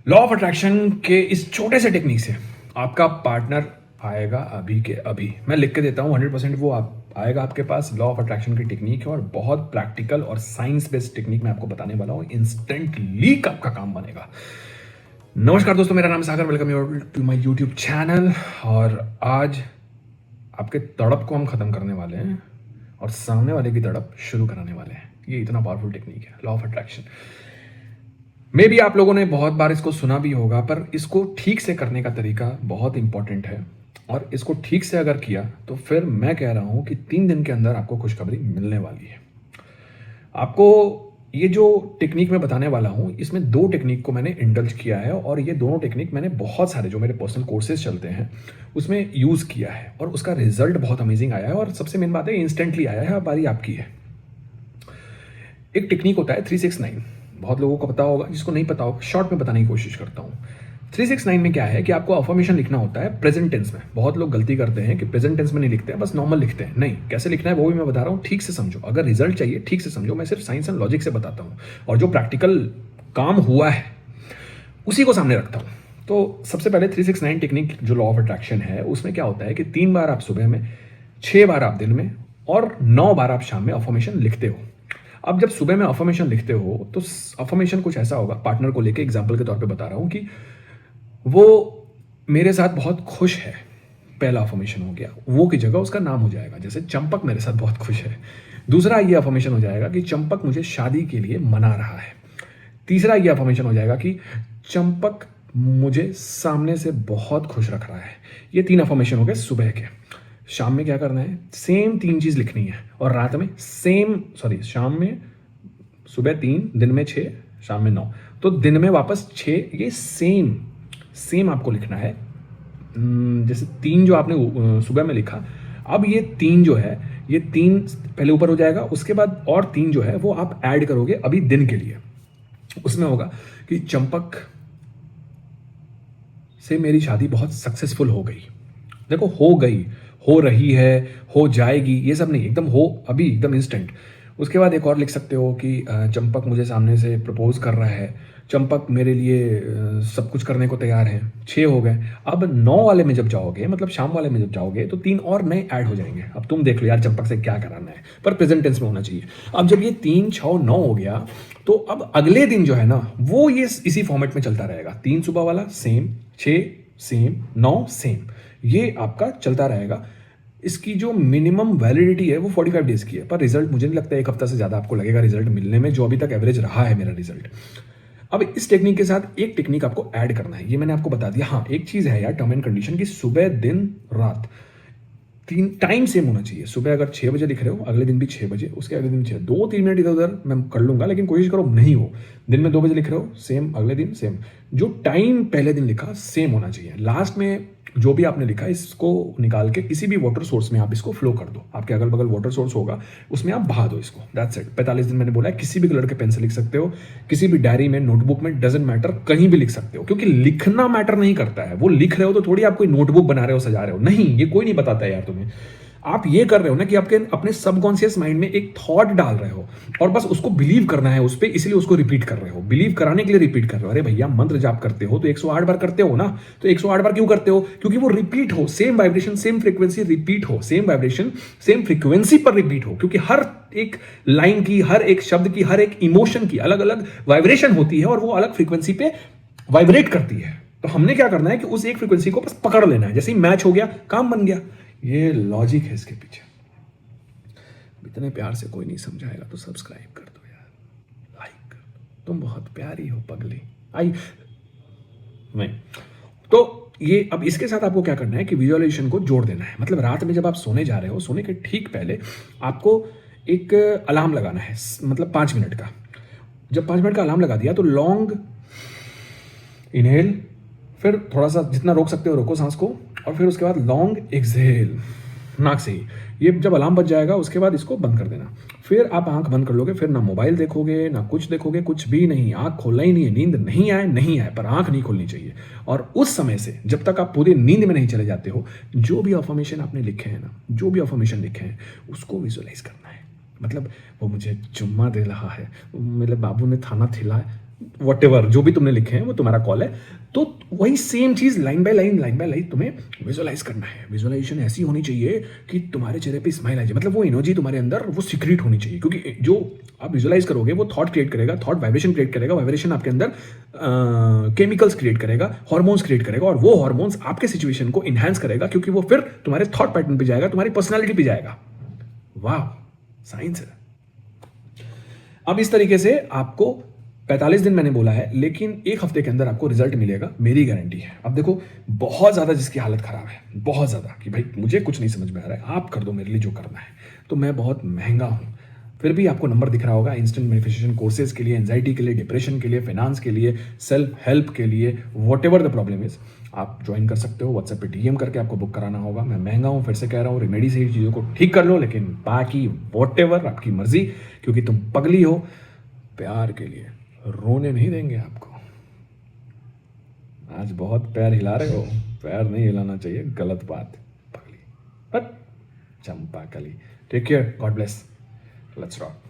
Law of attraction के इस छोटे से टेक्निक से आपका पार्टनर आएगा अभी के अभी। मैं लिख के देता हूँ 100% वो आप आएगा आपके पास। लॉ ऑफ अट्रैक्शन की टेक्निक है और बहुत प्रैक्टिकल और साइंस बेस्ड टेक्निक मैं आपको बताने वाला हूँ। इंस्टेंटली आपका काम बनेगा। नमस्कार दोस्तों, मेरा नाम Sagar, welcome to my YouTube channel. और आज आपके तड़प को हम खत्म करने वाले हैं और सामने वाले की तड़प शुरू कराने वाले हैं। ये इतना पावरफुल टेक्निक है लॉ ऑफ अट्रैक्शन। मे भी आप लोगों ने बहुत बार इसको सुना भी होगा, पर इसको ठीक से करने का तरीका बहुत इंपॉर्टेंट है। और इसको ठीक से अगर किया तो फिर मैं कह रहा हूं कि 3 दिन के अंदर आपको खुशखबरी मिलने वाली है। आपको ये जो टेक्निक मैं बताने वाला हूं, इसमें 2 टेक्निक को मैंने इंडल्ज किया है और ये दोनों टेक्निक मैंने बहुत सारे जो मेरे पर्सनल कोर्सेज चलते हैं उसमें यूज किया है और उसका रिजल्ट बहुत अमेजिंग आया है। और सबसे मेन बात है, इंस्टेंटली आया है। अब बारी आपकी है। एक टेक्निक होता है 369, बहुत लोगों को पता होगा, जिसको नहीं पता होगा शॉर्ट में बताने की कोशिश करता हूँ। 369 में क्या है कि आपको अफर्मेशन लिखना होता है प्रेजेंट टेंस में। बहुत लोग गलती करते हैं कि प्रेजेंट टेंस में नहीं लिखते हैं, बस नॉर्मल लिखते हैं। नहीं, कैसे लिखना है वो भी मैं बता रहा हूँ। ठीक से समझो, अगर रिजल्ट चाहिए ठीक से समझो। मैं सिर्फ साइंस एंड लॉजिक से बताता हूँ और जो प्रैक्टिकल काम हुआ है उसी को सामने रखता हूँ। तो सबसे पहले 369 टेक्निक जो लॉ ऑफ अट्रैक्शन है, उसमें क्या होता है कि 3 बार आप सुबह में, 6 बार आप दिन में और 9 बार आप शाम में अफर्मेशन लिखते हो। अब जब सुबह में अफर्मेशन लिखते हो तो अफर्मेशन कुछ ऐसा होगा, पार्टनर को लेके एग्जांपल के तौर पे बता रहा हूं कि वो मेरे साथ बहुत खुश है। पहला अफर्मेशन हो गया, वो की जगह उसका नाम हो जाएगा, जैसे चंपक मेरे साथ बहुत खुश है। दूसरा ये अफर्मेशन हो जाएगा कि चंपक मुझे शादी के लिए मना रहा है। तीसरा ये अफर्मेशन हो जाएगा कि चंपक मुझे सामने से बहुत खुश रख रहा है। ये 3 अफर्मेशन हो गए सुबह के। शाम में क्या करना है, सेम 3 चीज लिखनी है और रात में शाम में सुबह 3, दिन में 6, शाम में 9, तो दिन में वापस 6। ये सेम आपको लिखना है। जैसे 3 जो आपने सुबह में लिखा, अब ये 3 जो है, ये 3 पहले ऊपर हो जाएगा, उसके बाद और 3 जो है वो आप ऐड करोगे अभी दिन के लिए। उसमें होगा कि चंपक से मेरी शादी बहुत सक्सेसफुल हो गई। देखो, हो गई, हो रही है, हो जाएगी, ये सब नहीं, एकदम हो अभी, एकदम इंस्टेंट। उसके बाद एक और लिख सकते हो कि चंपक मुझे सामने से प्रपोज कर रहा है, चंपक मेरे लिए सब कुछ करने को तैयार है। 6 हो गए। अब 9 वाले में जब जाओगे, मतलब शाम वाले में जब जाओगे, तो 3 और नए ऐड हो जाएंगे। अब तुम देख लो यार, चंपक से क्या कराना है, पर प्रेजेंट टेंस में होना चाहिए। अब जब ये 3, 6, 9 हो गया, तो अब अगले दिन जो है ना, वो ये इसी फॉर्मेट में चलता रहेगा। 3 सुबह वाला सेम, 6 सेम, 9 सेम, ये आपका चलता रहेगा। इसकी जो मिनिमम वैलिडिटी है वो 45 डेज की है, पर रिजल्ट मुझे नहीं लगता 1 हफ्ता से ज़्यादा आपको लगेगा रिजल्ट मिलने में, जो अभी तक एवरेज रहा है मेरा रिजल्ट। अब इस टेक्निक के साथ एक टेक्निक आपको ऐड करना है, ये मैंने आपको बता दिया। हाँ, एक चीज़ है यार, टर्म एंड कंडीशन की, सुबह दिन रात 3 टाइम सेम होना चाहिए। सुबह अगर 6 बजे लिख रहे हो, अगले दिन भी 6 बजे, उसके अगले दिन 6। 2-3 मिनट इधर उधर मैं कर लूंगा, लेकिन कोशिश करो नहीं हो। दिन में 2 बजे लिख रहे हो, सेम अगले दिन सेम। जो टाइम पहले दिन लिखा सेम होना चाहिए। लास्ट में जो भी आपने लिखा, इसको निकाल के किसी भी वाटर सोर्स में आप इसको फ्लो कर दो। आपके अगल बगल वाटर सोर्स होगा, उसमें आप बहा दो इसको। That's it. 45 दिन मैंने बोला है। किसी भी कलर के पेन से लिख सकते हो, किसी भी डायरी में, नोटबुक में, डजंट मैटर, कहीं भी लिख सकते हो, क्योंकि लिखना मैटर नहीं करता है। वो लिख रहे हो तो थोड़ी आप कोई नोटबुक बना रहे हो, सजा रहे हो, नहीं, ये कोई नहीं बताता है यार तुम्हें। आप ये कर रहे हो ना कि आपके अपने सबकॉन्शियस माइंड में एक थॉट डाल रहे हो और बस उसको बिलीव करना है उस पर, इसलिए उसको रिपीट कर रहे हो। बिलीव कराने के लिए रिपीट कर रहे हो। अरे भैया, मंत्र जाप करते हो तो 108 बार करते हो ना, तो 108 बार क्यों करते हो? क्योंकि वो रिपीट हो, same vibration same frequency repeat हो, सेम वाइब्रेशन सेम फ्रीक्वेंसी पर रिपीट हो। क्योंकि हर एक लाइन की, हर एक शब्द की, हर एक इमोशन की अलग अलग वाइब्रेशन होती है और वो अलग फ्रीक्वेंसी पे वाइब्रेट करती है। तो हमने क्या करना है कि उस एक फ्रीक्वेंसी को बस पकड़ लेना है। जैसे ही मैच हो गया, काम बन गया। ये लॉजिक है इसके पीछे। इतने प्यार से कोई नहीं समझाएगा तो सब्सक्राइब कर दो यार, लाइक कर दो। तुम बहुत प्यारी हो पगली। आई नहीं तो ये, अब इसके साथ आपको क्या करना है कि विजुअलाइजेशन को जोड़ देना है। मतलब रात में जब आप सोने जा रहे हो, सोने के ठीक पहले आपको एक अलार्म लगाना है, मतलब 5 मिनट का। जब 5 मिनट का अलार्म लगा दिया तो लॉन्ग इनहेल, फिर थोड़ा सा जितना रोक सकते हो रोको सांस को, और फिर उसके बाद लॉन्ग एक्सहेल नाक से ही। ये जब अलार्म बज जाएगा उसके बाद इसको बंद कर देना। फिर आप आंख बंद कर लोगे, फिर ना मोबाइल देखोगे ना कुछ देखोगे, कुछ भी नहीं। आंख खोलना ही नहीं है। नींद नहीं आए, पर आंख नहीं खोलनी चाहिए। और उस समय से जब तक आप पूरी नींद में नहीं चले जाते हो, जो भी अफर्मेशन आपने लिखे हैं ना, जो भी अफर्मेशन लिखे हैं, उसको विजुअलाइज करना है। मतलब वो मुझे चुम्मा दे रहा है, मेरे बाबू ने खाना खिलाया, व्हाटएवर जो भी तुमने लिखे हैं वो तुम्हारा कॉल है। तो वही same cheese line by line तुम्हें विजुअलाइज करना है। विजुअलाइजेशन ऐसी होनी चाहिए कि तुम्हारे चेहरे पे स्माइल आ जाए, मतलब वो एनर्जी तुम्हारे अंदर वो सीक्रेट होनी चाहिए, क्योंकि जो आप विजुअलाइज करोगे वो थॉट क्रिएट करेगा, थॉट वाइब्रेशन क्रिएट करेगा, वाइब्रेशन आपके अंदर केमिकल्स क्रिएट करेगा, हॉर्मोन्स क्रिएट करेगा, और वो हॉर्मोन्स आपके सिचुएशन को इन्हांस करेगा, क्योंकि वो फिर तुम्हारे थॉट पैटर्न पे जाएगा, तुम्हारी पर्सनैलिटी पे जाएगा। वाह, साइंस है। अब इस तरीके से आपको 45 दिन मैंने बोला है, लेकिन एक हफ्ते के अंदर आपको रिजल्ट मिलेगा, मेरी गारंटी है। अब देखो, बहुत ज़्यादा जिसकी हालत खराब है, बहुत ज़्यादा, कि भाई मुझे कुछ नहीं समझ में आ रहा है, आप कर दो मेरे लिए जो करना है, तो मैं बहुत महंगा हूँ, फिर भी आपको नंबर दिख रहा होगा इंस्टेंट मैनिफेस्टेशन कोर्सेज के लिए, एंजाइटी के लिए, डिप्रेशन के लिए, फाइनेंस के लिए, सेल्फ हेल्प के लिए, what ever the problem is, आप ज्वाइन कर सकते हो। व्हाट्सएप पे डीएम करके आपको बुक कराना होगा। मैं महंगा हूँ, फिर से कह रहा हूँ, रेमेडी से ही चीज़ों को ठीक कर लो, लेकिन बाकी वॉट एवर आपकी मर्जी, क्योंकि तुम पगली हो। प्यार के लिए रोने नहीं देंगे आपको। आज बहुत पैर हिला रहे हो, पैर नहीं हिलाना चाहिए, गलत बात। पगली, but Champa Kali. Take care, God bless, let's rock.